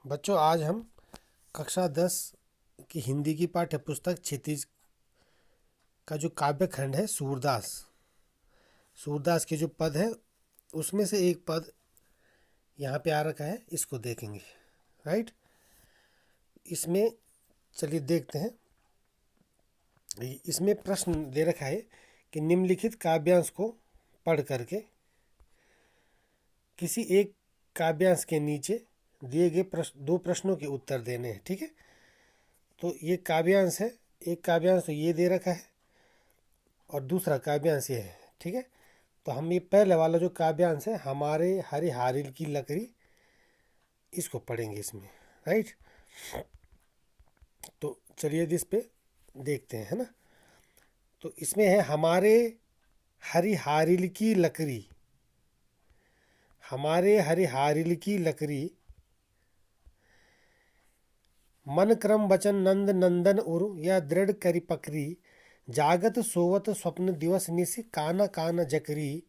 बच्चों, आज हम कक्षा 10 की हिंदी की पाठ्य पुस्तक क्षितिज का जो काव्य खंड है सूरदास के जो पद है उसमें से एक पद यहाँ पे आ रखा है, इसको देखेंगे। राइट, इसमें चलिए देखते हैं। इसमें प्रश्न दे रखा है कि निम्नलिखित काव्यांश को पढ़ करके किसी एक काव्यांश के नीचे दिए गए दो प्रश्नों के उत्तर देने हैं। ठीक है, तो ये काव्यांश है। एक काव्यांश तो ये दे रखा है और दूसरा काव्यांश ये है। ठीक है, तो हम ये पहले वाला जो काव्यांश है, हमारे हरी हारिल की लकड़ी, इसको पढ़ेंगे इसमें। राइट, तो चलिए इस पे देखते हैं, है ना। तो इसमें है हमारे हरी हारिल की लकड़ी, हमारे हरी हारिल की लकड़ी, मन क्रम वचन नंद नंदन उर या दृढ़ करी पकड़ी, जागत सोवत स्वप्न दिवस निश काना काना जकरी,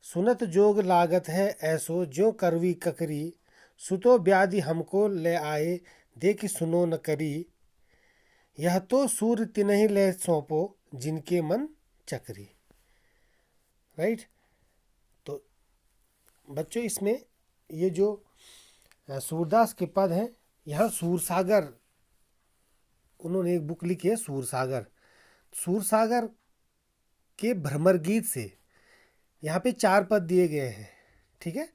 सुनत जोग लागत है ऐसो ज्यों करवी ककरी, सुतो व्याधि हमको ले आए देख सुनो न करी, यह तो सूर्य तिन्हि ले सौंपो जिनके मन चकरी। राइट, तो बच्चों इसमें ये जो सूरदास के पद हैं, यहाँ सूरसागर, उन्होंने एक बुक लिखी है सूरसागर। सूरसागर के भ्रमर गीत से यहाँ पे 4 पद दिए गए हैं। ठीक है,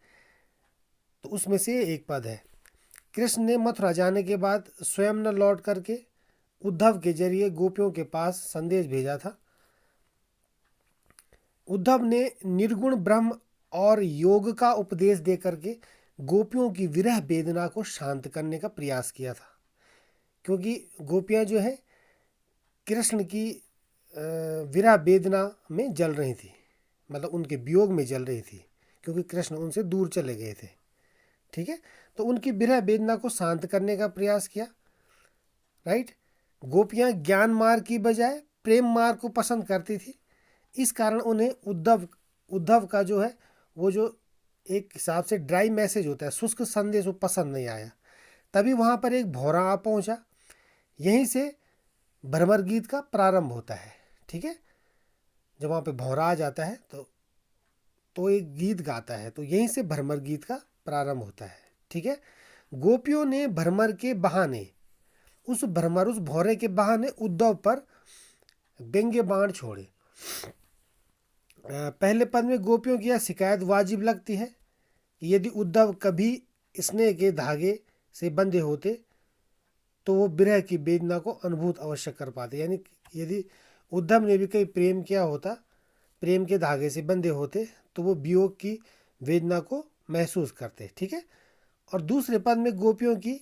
तो उसमें से एक पद है, कृष्ण ने मथुरा जाने के बाद स्वयं न लौट करके उद्धव के जरिए गोपियों के पास संदेश भेजा था। उद्धव ने निर्गुण ब्रह्म और योग का उपदेश दे करके गोपियों की विरह वेदना को शांत करने का प्रयास किया था, क्योंकि गोपियां जो है कृष्ण की विरह वेदना में जल रही थी, मतलब उनके वियोग में जल रही थी, क्योंकि कृष्ण उनसे दूर चले गए थे। ठीक है, तो उनकी विरह वेदना को शांत करने का प्रयास किया। राइट, गोपियां ज्ञान मार्ग की बजाय प्रेम मार्ग को पसंद करती थी। इस कारण उन्हें उद्धव का जो है वो जो एक हिसाब से ड्राई मैसेज होता है, शुष्क संदेश, वो पसंद नहीं आया। तभी वहाँ पर एक भौरा आ पहुँचा। यहीं से भ्रमर गीत का प्रारंभ होता है। ठीक है, जब वहाँ पे भौरा आ जाता है तो एक गीत गाता है, तो यहीं से भ्रमर गीत का प्रारंभ होता है। ठीक है, गोपियों ने भ्रमर के बहाने उस भौरे के बहाने उद्धव पर व्यंग्य बाण छोड़े। पहले पद में गोपियों की यह शिकायत वाजिब लगती है कि यदि उद्धव कभी स्नेह के धागे से बंधे होते तो वो विरह की वेदना को अनुभूत अवश्य कर पाते। यानी यदि उद्धव ने भी कहीं प्रेम किया होता, प्रेम के धागे से बंधे होते, तो वो वियोग की वेदना को महसूस करते। ठीक है, और दूसरे पद में गोपियों की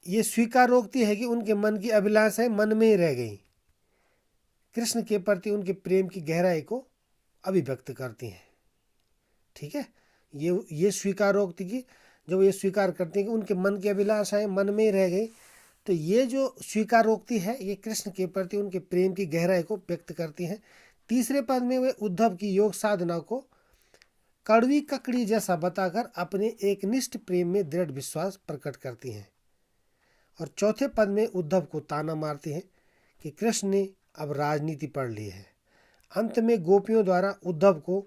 ये स्वीकारोक्ति है कि उनके मन की अभिलाषाएं मन में ही रह गई, कृष्ण के प्रति उनके प्रेम की गहराई को अभिव्यक्त करती हैं। ठीक है, ये स्वीकारोक्ति की, जब ये स्वीकार करती हैं कि उनके मन की अभिलाषाएं मन में ही रह गई, तो ये जो स्वीकारोक्ति है ये कृष्ण के प्रति उनके प्रेम की गहराई को व्यक्त करती हैं। तीसरे पद में वे उद्धव की योग साधना को कड़वी ककड़ी जैसा बताकर अपने एक निष्ठ प्रेम में दृढ़ विश्वास प्रकट करती हैं। और चौथे पद में उद्धव को ताना मारती हैं कि कृष्ण ने अब राजनीति पढ़ ली है। अंत में गोपियों द्वारा उद्धव को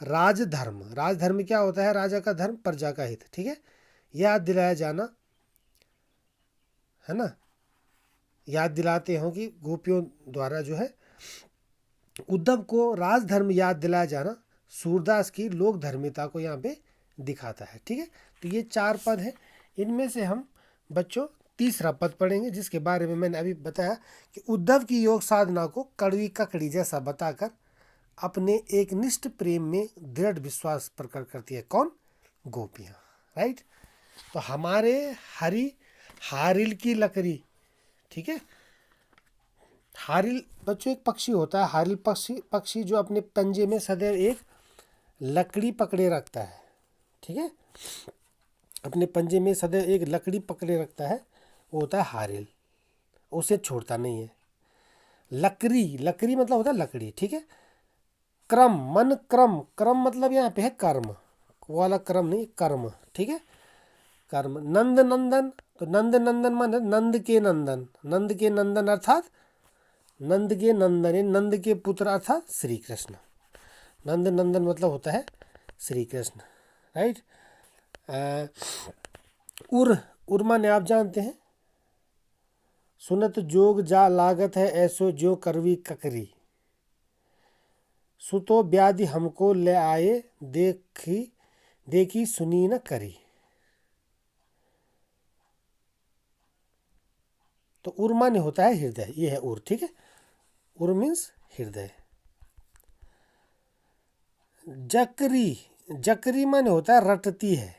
राजधर्म क्या होता है? राजा का धर्म, प्रजा का हित। ठीक है, याद दिलाया जाना, है ना, याद दिलाते हो कि गोपियों द्वारा जो है उद्धव को राजधर्म याद दिलाया जाना सूरदास की लोक धर्मिता को यहाँ पे दिखाता है। ठीक है, तो ये 4 पद हैं। इनमें से हम बच्चों तीसरा पद पढ़ेंगे, जिसके बारे में मैंने अभी बताया कि उद्धव की योग साधना को कड़वी ककड़ी जैसा बताकर अपने एक निष्ठ प्रेम में दृढ़ विश्वास प्रकट करती है। कौन? गोपियाँ। राइट, तो हमारे हरी हारिल की लकड़ी। ठीक है, हारिल बच्चों एक पक्षी होता है। हारिल पक्षी जो अपने पंजे में सदैव एक लकड़ी पकड़े रखता है। ठीक है, अपने पंजे में सदैव एक लकड़ी पकड़े रखता है, वो होता है हारिल, उसे छोड़ता नहीं है। लकड़ी मतलब होता है लकड़ी। ठीक है, क्रम मतलब यहाँ पे है कर्म, वो वाला क्रम नहीं, कर्म। ठीक है, कर्म। नंद नंदन, तो नंद नंदन माने नंद के नंदन, नंद के नंदन अर्थात नंद के नंदन, नंद के पुत्र अर्थात श्री कृष्ण। नंद नंदन मतलब होता है श्री कृष्ण, राइट। उर, उर माने आप जानते हैं, सुनत जोग जा लागत है ऐसो जो करवी ककरी, सुतो व्याधि हमको ले आए देखी देखी सुनी न करी। तो उर माने होता है हृदय, ये है उर, ठीक है। उर मीन्स हृदय। जकरी, जकरी माने होता है रटती है,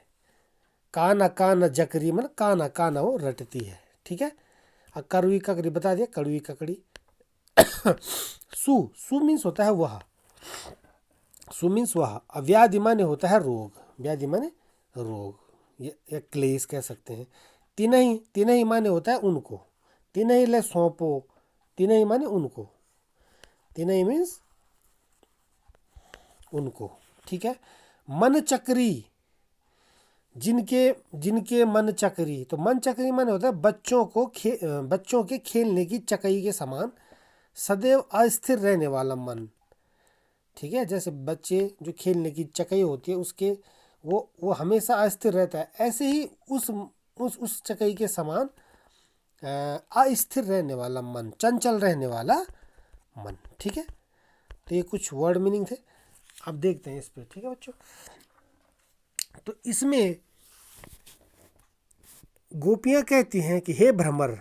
काना काना जकरी माने काना काना वो रटती है, ठीक है। और कड़वी ककड़ी बता दिया, कड़वी ककड़ी। सु, सु मीन्स होता है वह, सु मीन्स वह। व्याधि माने होता है रोग, व्याधि माने रोग या क्लेश कह सकते हैं। तिनहि, तिनहि माने होता है उनको, तिनहि ले सौंपो, तिनहि माने उनको, तिनहि मीन्स उनको, ठीक है। मन चक्री, जिनके जिनके मन चक्री, तो मन चक्री माने होता है बच्चों को बच्चों के खेलने की चकई के समान सदैव अस्थिर रहने वाला मन, ठीक है। जैसे बच्चे जो खेलने की चकई होती है उसके वो हमेशा अस्थिर रहता है, ऐसे ही उस चकई के समान अस्थिर रहने वाला मन, चंचल रहने वाला मन, ठीक है। तो ये कुछ वर्ड मीनिंग थे, अब देखते हैं इस पे, ठीक है बच्चों। तो इसमें गोपियां कहती हैं कि हे भ्रमर,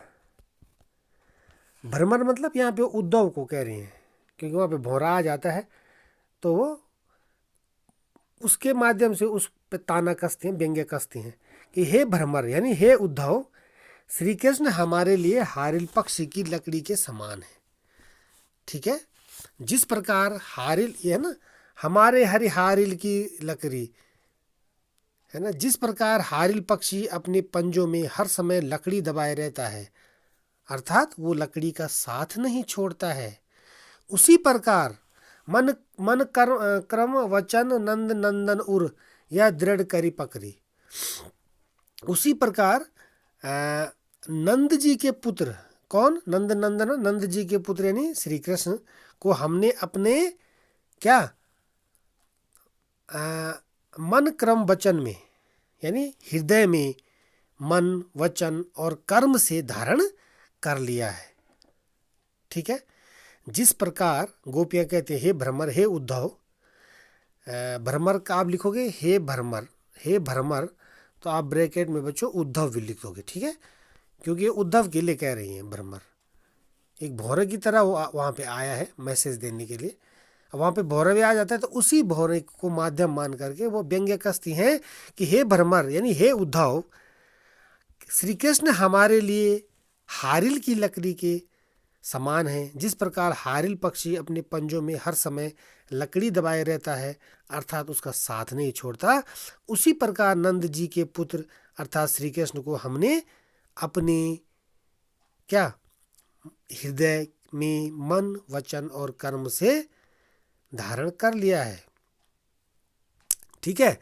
भ्रमर मतलब यहाँ पे उद्धव को कह रही हैं, क्योंकि वहाँ पे भौरा आ जाता है तो वो उसके माध्यम से उस पे ताना कसती हैं, व्यंग्य कसती हैं कि हे भ्रमर यानी हे उद्धव, श्री कृष्ण हमारे लिए हारिल पक्षी की लकड़ी के समान है, ठीक है। जिस प्रकार हारिल, ये है ना हमारे हरि हारिल की लकड़ी, है ना, जिस प्रकार हारिल पक्षी अपने पंजों में हर समय लकड़ी दबाए रहता है, अर्थात वो लकड़ी का साथ नहीं छोड़ता है, उसी प्रकार मन मन क्रम वचन नंद नंदन उर या दृढ़ करी पकड़ी। उसी प्रकार नंद जी के पुत्र, कौन, नंद नंदन, नंद जी के पुत्र यानी श्री कृष्ण को हमने अपने क्या मन क्रम वचन में यानी हृदय में मन वचन और कर्म से धारण कर लिया है, ठीक है। जिस प्रकार गोपियां कहते हैं हे भ्रमर, हे उद्धव, भ्रमर का आप लिखोगे हे भ्रमर, हे भ्रमर, तो आप ब्रैकेट में बच्चों उद्धव भी लिख दोगे, ठीक है, क्योंकि ये उद्धव के लिए कह रही हैं। भ्रमर एक भौरे की तरह वहाँ पे आया है मैसेज देने के लिए, वहाँ पे भौरे भी आ जाता है तो उसी भौरे को माध्यम मान करके वो व्यंग्य कसती हैं कि हे भ्रमर यानी हे उद्धव, श्री कृष्ण हमारे लिए हारिल की लकड़ी के समान है। जिस प्रकार हारिल पक्षी अपने पंजों में हर समय लकड़ी दबाए रहता है, अर्थात उसका साथ नहीं छोड़ता, उसी प्रकार नंद जी के पुत्र अर्थात श्री कृष्ण को हमने अपने क्या हृदय में मन वचन और कर्म से धारण कर लिया है, ठीक है।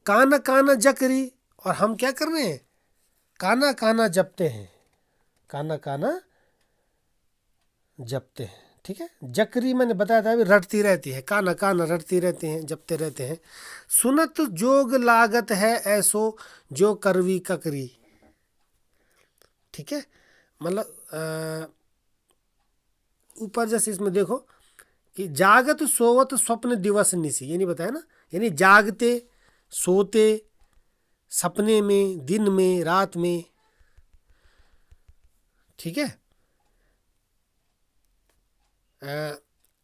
काना काना जकरी, और हम क्या कर रहे हैं, काना काना जपते हैं, काना काना जपते हैं, ठीक है। जकरी मैंने बताया था अभी रटती रहती है, काना काना रटती रहते हैं, जपते रहते हैं। सुनत जोग लागत है ऐसो जो करवी ककरी, ठीक है। मतलब ऊपर जैसे इसमें देखो कि जागत सोवत स्वप्न दिवस निसी, ये नहीं बताया ना, यानी जागते सोते सपने में, दिन में, रात में, ठीक है।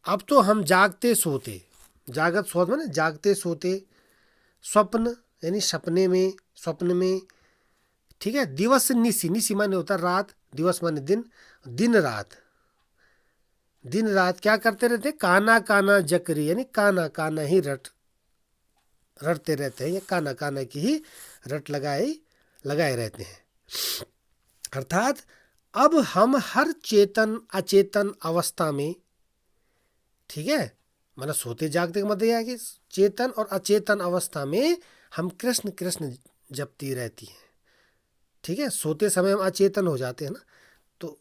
अब तो हम जागते सोते, जागत सोत माने जागते सोते, स्वप्न यानी सपने में, स्वप्न में, ठीक है। दिवस निसी, निसी माने होता है रात, दिवस माने दिन, दिन रात, दिन रात क्या करते रहते, काना काना जकरी यानी काना काना ही रटते रहते हैं, या काना काना की ही रट लगाए रहते हैं। अर्थात अब हम हर चेतन अचेतन अवस्था में, ठीक है, मतलब सोते जागते का मतलब यह है कि चेतन और अचेतन अवस्था में हम कृष्ण कृष्ण जपती रहती हैं, ठीक है, सोते समय हम अचेतन हो जाते हैं ना, तो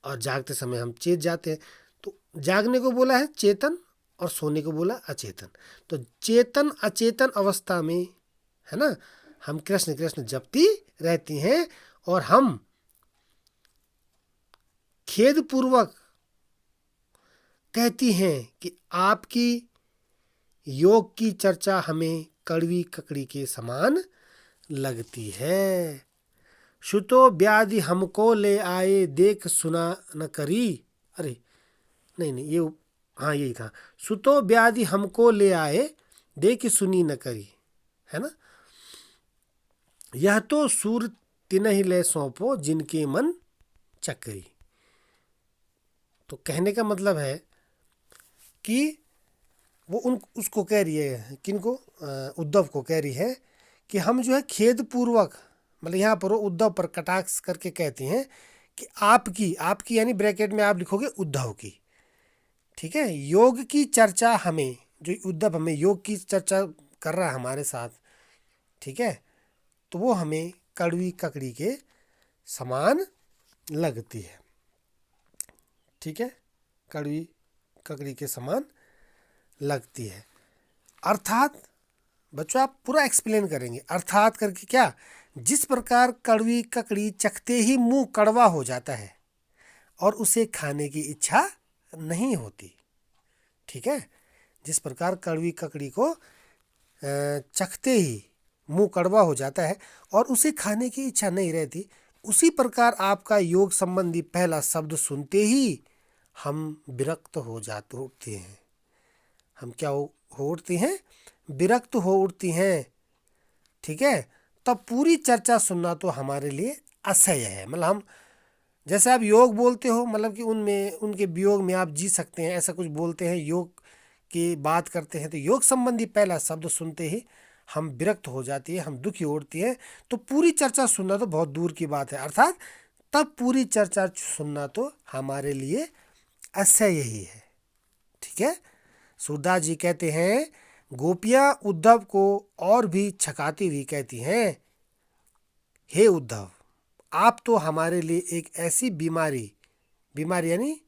और जागते समय हम चेत जाते हैं। तो जागने को बोला है चेतन और सोने को बोला अचेतन। तो चेतन अचेतन अवस्था में, है ना, हम कृष्ण कृष्ण जपती रहती हैं और हम खेद पूर्वक कहती हैं कि आपकी योग की चर्चा हमें कड़वी ककड़ी के समान लगती है। शुतो व्याधि हमको ले आए देख सुना न करी। अरे नहीं नहीं, ये हाँ यही था। सुतो व्याधि हमको ले आए देख सुनी न करी, है ना। यह तो सूर तिनहि ले सौंपो जिनके मन चक्री। तो कहने का मतलब है कि वो उसको कह रही है, किनको, उद्धव को कह रही है कि हम जो है खेद पूर्वक, मतलब यहाँ पर वो उद्धव पर कटाक्ष करके कहती हैं कि आपकी यानी ब्रैकेट में आप लिखोगे उद्धव की, ठीक है, योग की चर्चा हमें, जो उद्धव हमें योग की चर्चा कर रहा है हमारे साथ, ठीक है, तो वो हमें कड़वी ककड़ी के समान लगती है। ठीक है, कड़वी ककड़ी के समान लगती है। अर्थात बच्चों आप पूरा एक्सप्लेन करेंगे, अर्थात करके क्या, जिस प्रकार कड़वी ककड़ी चखते ही मुंह कड़वा हो जाता है और उसे खाने की इच्छा नहीं होती। ठीक है, जिस प्रकार कड़वी ककड़ी को चखते ही मुंह कड़वा हो जाता है और उसे खाने की इच्छा नहीं रहती, उसी प्रकार आपका योग संबंधी पहला शब्द सुनते ही हम विरक्त हो जाते उठते हैं। हम क्या हो उठती हैं, विरक्त हो उठती हैं। ठीक है, तब पूरी चर्चा सुनना तो हमारे लिए असह्य है। मतलब हम, जैसे आप योग बोलते हो, मतलब कि उनमें उनके वियोग में आप जी सकते हैं, ऐसा कुछ बोलते हैं, योग की बात करते हैं, तो योग संबंधी पहला शब्द सुनते ही हम विरक्त हो जाती है, हम दुखी उठती है, तो पूरी चर्चा सुनना तो बहुत दूर की बात है। अर्थात तब पूरी चर्चा सुनना तो हमारे लिए असह्य ही है। ठीक है, सूरदास जी कहते हैं, गोपियां उद्धव को और भी छकाती हुई कहती हैं, हे उद्धव, आप तो हमारे लिए एक ऐसी बीमारी यानी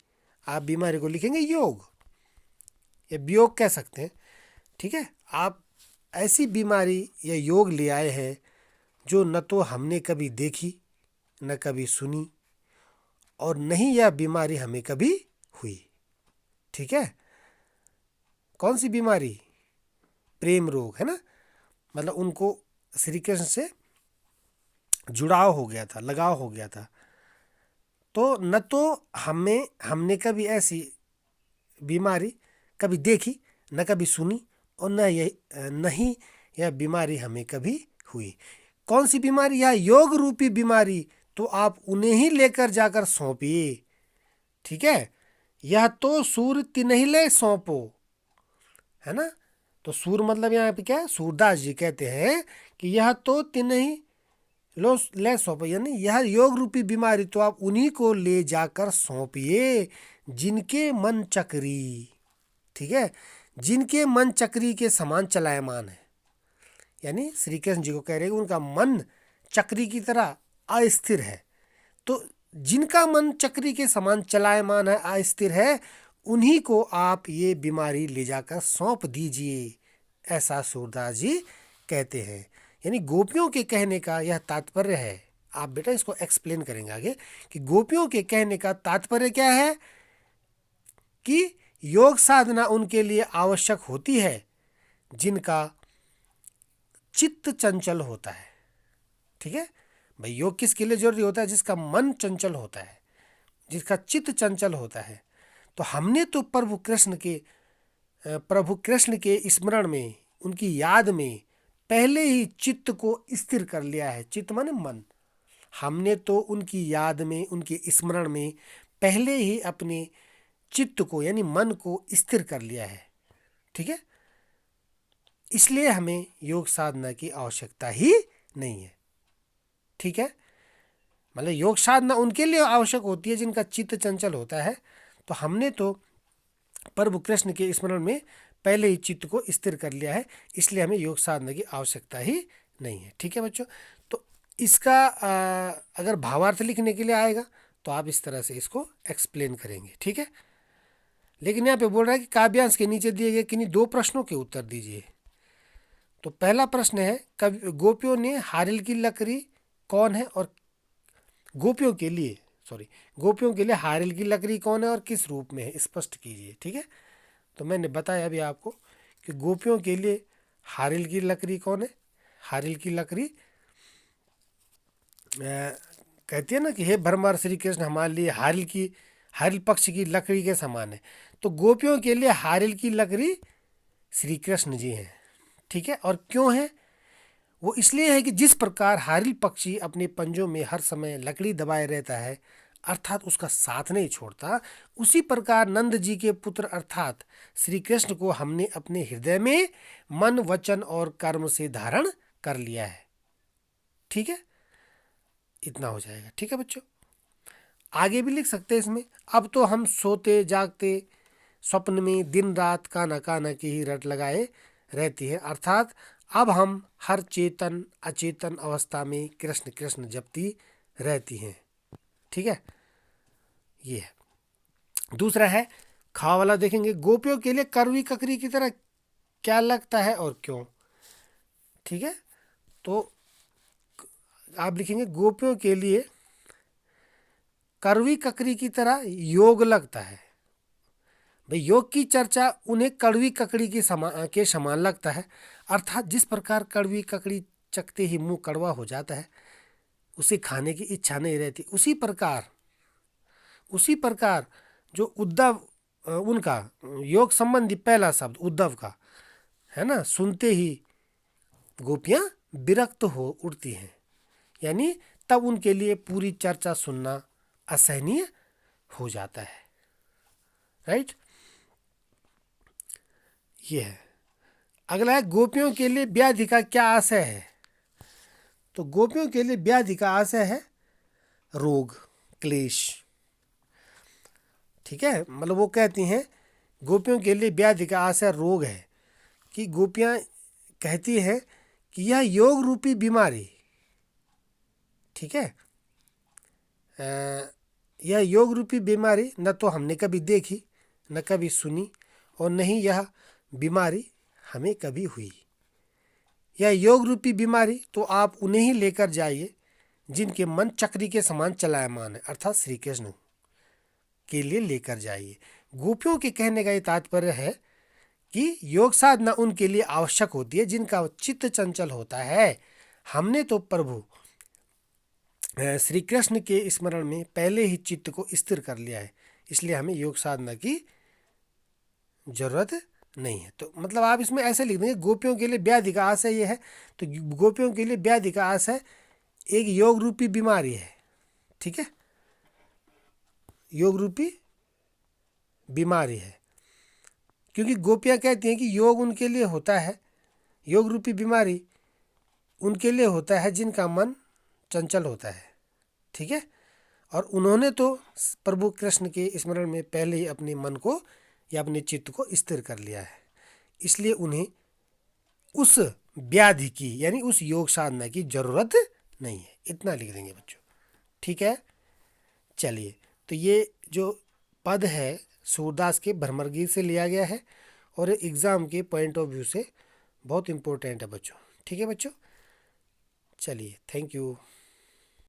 आप बीमारी को लिखेंगे योग या वियोग कह सकते हैं। ठीक है, आप ऐसी बीमारी या योग ले आए हैं जो न तो हमने कभी देखी, न कभी सुनी, और नहीं यह बीमारी हमें कभी हुई। ठीक है, कौन सी बीमारी, प्रेम रोग, है ना। मतलब उनको श्री कृष्ण से जुड़ाव हो गया था, लगाव हो गया था, तो न तो हमने कभी ऐसी बीमारी कभी देखी, न कभी सुनी, और न ही यह बीमारी हमें कभी हुई। कौन सी बीमारी, यह योग रूपी बीमारी तो आप उन्हें ही लेकर जाकर सौंपिए। ठीक है, यह तो सूर तिन्हि ले सौंपो, है ना। तो सूर मतलब यहाँ पे क्या है, सूरदास जी कहते हैं कि यह तो तिन्हि लो ले सौंपो, यानी यह योग रूपी बीमारी तो आप उन्हीं को ले जाकर सौंपिए जिनके मन चक्री। ठीक है, जिनके मन चक्री के समान चलायमान है, यानी श्री कृष्ण जी को कह रहे हैं उनका मन चक्री की तरह अस्थिर है। तो जिनका मन चक्री के समान चलायमान है, अस्थिर है, उन्हीं को आप ये बीमारी ले जाकर सौंप दीजिए, ऐसा सूरदास जी कहते हैं। यानी गोपियों के कहने का यह तात्पर्य है। आप बेटा इसको एक्सप्लेन करेंगे आगे कि गोपियों के कहने का तात्पर्य क्या है, कि योग साधना उनके लिए आवश्यक होती है जिनका चित्त चंचल होता है। ठीक है भाई, योग किसके लिए जरूरी होता है, जिसका मन चंचल होता है, जिसका चित्त चंचल होता है। तो हमने तो प्रभु कृष्ण के स्मरण में, उनकी याद में पहले ही चित्त को स्थिर कर लिया है। चित्त माने मन। हमने तो उनकी याद में, उनके स्मरण में पहले ही अपने चित्त को यानी मन को स्थिर कर लिया है। ठीक है, इसलिए हमें योग साधना की आवश्यकता ही नहीं है। ठीक है, मतलब योग साधना उनके लिए आवश्यक होती है जिनका चित्त चंचल होता है। तो हमने तो प्रभु कृष्ण के स्मरण में पहले ही चित्त को स्थिर कर लिया है, इसलिए हमें योग साधना की आवश्यकता ही नहीं है। ठीक है बच्चों, तो इसका अगर भावार्थ लिखने के लिए आएगा तो आप इस तरह से इसको एक्सप्लेन करेंगे, ठीक है। लेकिन यहाँ पे बोल रहा है कि काव्यांश के नीचे दिए गए किन्हीं दो प्रश्नों के उत्तर दीजिए। तो पहला प्रश्न है, कवि गोपियों ने हारिल की लकड़ी कौन है और गोपियों के लिए गोपियों के लिए हारिल की लकड़ी कौन है और किस रूप में है, स्पष्ट कीजिए, ठीक है। तो मैंने बताया अभी आपको कि गोपियों के लिए हारिल की लकड़ी कौन है। हारिल की लकड़ी कहती है ना कि हे भ्रमर श्री कृष्ण हमारे लिए हारिल पक्ष की लकड़ी के समान है। तो गोपियों के लिए हारिल की लकड़ी श्री कृष्ण जी हैं, ठीक है। और क्यों है वो? इसलिए है कि जिस प्रकार हारिल पक्षी अपने पंजों में हर समय लकड़ी दबाए रहता है, अर्थात उसका साथ नहीं छोड़ता, उसी प्रकार नंद जी के पुत्र अर्थात श्री कृष्ण को हमने अपने हृदय में मन वचन और कर्म से धारण कर लिया है, ठीक है। इतना हो जाएगा, ठीक है बच्चों। आगे भी लिख सकते हैं इसमें, अब तो हम सोते जागते स्वप्न में दिन रात काना काना की ही रट लगाए रहती है, अर्थात अब हम हर चेतन अचेतन अवस्था में कृष्ण कृष्ण जपती रहती हैं, ठीक है। ये है। दूसरा है खा वाला, देखेंगे गोपियों के लिए करवी ककरी की तरह क्या लगता है और क्यों, ठीक है। तो आप लिखेंगे गोपियों के लिए करवी ककरी की तरह योग लगता है। भाई योग की चर्चा उन्हें कड़वी ककड़ी के समान लगता है, अर्थात जिस प्रकार कड़वी ककड़ी चखते ही मुंह कड़वा हो जाता है, उसे खाने की इच्छा नहीं रहती, उसी प्रकार जो उद्धव उनका योग संबंधी पहला शब्द उद्धव का है ना, सुनते ही गोपियां विरक्त हो उठती हैं, यानी तब उनके लिए पूरी चर्चा सुनना असहनीय हो जाता है, राइट। ये है। अगला है गोपियों के लिए व्याधि का क्या आशय है। तो गोपियों के लिए व्याधि का आशय है रोग क्लेश, ठीक है। मतलब वो कहती हैं गोपियों के लिए व्याधि का आशय रोग है, कि गोपियां कहती हैं कि यह योग रूपी बीमारी, ठीक है, यह योग रूपी बीमारी न तो हमने कभी देखी न कभी सुनी और न ही यह बीमारी हमें कभी हुई। यह योग रूपी बीमारी तो आप उन्हें ही लेकर जाइए जिनके मन चक्री के समान चलायमान है, अर्थात श्री कृष्ण के लिए लेकर जाइए। गोपियों के कहने का ये तात्पर्य है कि योग साधना उनके लिए आवश्यक होती है जिनका चित्त चंचल होता है। हमने तो प्रभु श्री कृष्ण के स्मरण में पहले ही चित्त को स्थिर कर लिया है, इसलिए हमें योग साधना की जरूरत नहीं है। तो मतलब आप इसमें ऐसे लिख देंगे गोपियों के लिए व्याधि का आशय ये है, तो गोपियों के लिए व्याधि का आशय एक योग रूपी बीमारी है, ठीक है, योग रूपी बीमारी है। क्योंकि गोपियां कहती हैं कि योग उनके लिए होता है, योग रूपी बीमारी उनके लिए होता है जिनका मन चंचल होता है, ठीक है। और उन्होंने तो प्रभु कृष्ण के स्मरण में पहले ही अपने मन को या अपने चित्त को स्थिर कर लिया है, इसलिए उन्हें उस व्याधि की यानी उस योग साधना की जरूरत नहीं है। इतना लिख देंगे बच्चों, ठीक है। चलिए, तो ये जो पद है सूरदास के भ्रमर गीत से लिया गया है और एग्ज़ाम के पॉइंट ऑफ व्यू से बहुत इम्पोर्टेंट है बच्चों, ठीक है बच्चों। चलिए, थैंक यू।